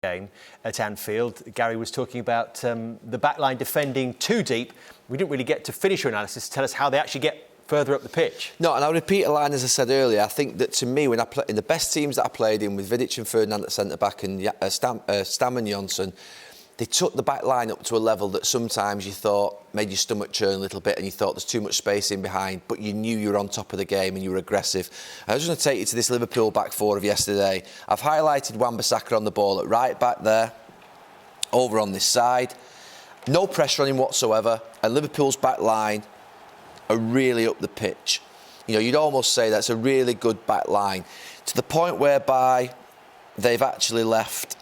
game at Anfield. Gary was talking about the backline defending too deep. We didn't really get to finish your analysis. Tell us how they actually get further up the pitch. No, and I'll repeat a line as I said earlier. I think that to me, when I play in the best teams that I played in with Vidic and Ferdinand at centre-back and Stam and Johnson, they took the back line up to a level that sometimes you thought made your stomach churn a little bit and you thought there's too much space in behind, but you knew you were on top of the game and you were aggressive. I was going to take you to this Liverpool back four of yesterday. I've highlighted Wan-Bissaka on the ball at right back there, over on this side. No pressure on him whatsoever, and Liverpool's back line are really up the pitch. You know, you'd almost say that's a really good back line, to the point whereby they've actually left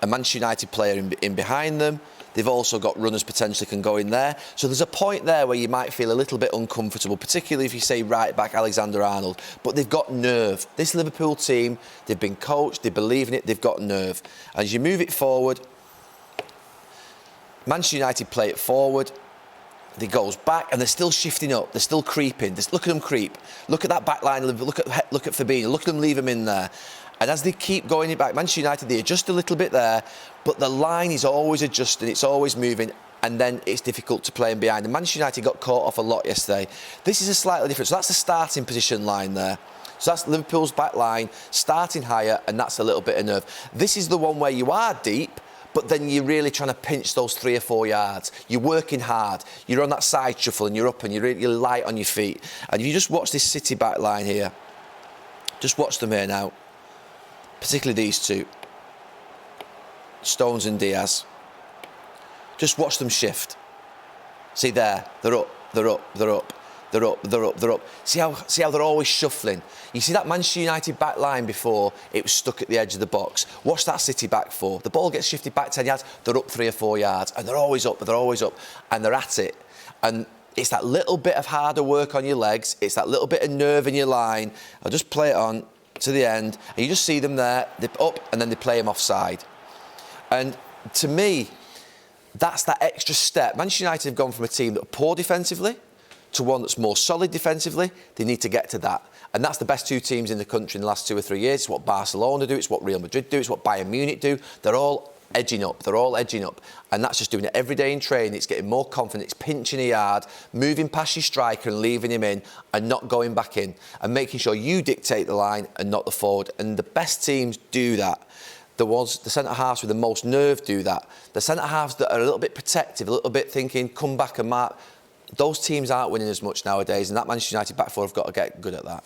a Manchester United player in behind them. They've also got runners potentially can go in there. So there's a point there where you might feel a little bit uncomfortable, particularly if you say right back Alexander-Arnold. But they've got nerve. This Liverpool team, they've been coached, they believe in it, they've got nerve. And as you move it forward, Manchester United play it forward, they goes back and they're still shifting up, they're still creeping. Just look at them creep. Look at that back line, look at Fabinho, look at them leave him in there. And as they keep going it back, Manchester United, they adjust a little bit there, but the line is always adjusting, it's always moving, and then it's difficult to play in behind. And Manchester United got caught off a lot yesterday. This is a slightly different. So that's the starting position line there. So that's Liverpool's back line, starting higher, and that's a little bit of nerve. This is the one where you are deep, but then you're really trying to pinch those 3 or 4 yards. You're working hard. You're on that side shuffle and you're up and you're light on your feet. And if you just watch this City back line here, just watch them here now. Particularly these two, Stones and Diaz. Just watch them shift. See there, they're up, they're up, they're up, they're up, they're up, they're up. See how they're always shuffling. You see that Manchester United back line before, it was stuck at the edge of the box. Watch that City back four. The ball gets shifted back 10 yards, they're up 3 or 4 yards, and they're always up, and they're at it. And it's that little bit of harder work on your legs, it's that little bit of nerve in your line. I'll just play it on to the end, and you just see them there, they're up, and then they play them offside. And to me, that's that extra step. Manchester United have gone from a team that are poor defensively to one that's more solid defensively. They need to get to that. And that's the best two teams in the country in the last 2 or 3 years. It's what Barcelona do, it's what Real Madrid do, it's what Bayern Munich do. They're all edging up, and that's just doing it every day in training. It's getting more confident, it's pinching a yard, moving past your striker and leaving him in and not going back in, and making sure you dictate the line and not the forward. And the best teams do that. The centre-halves with the most nerve do that. The centre-halves that are a little bit protective, a little bit thinking, come back and mark, those teams aren't winning as much nowadays, and that Manchester United back four have got to get good at that.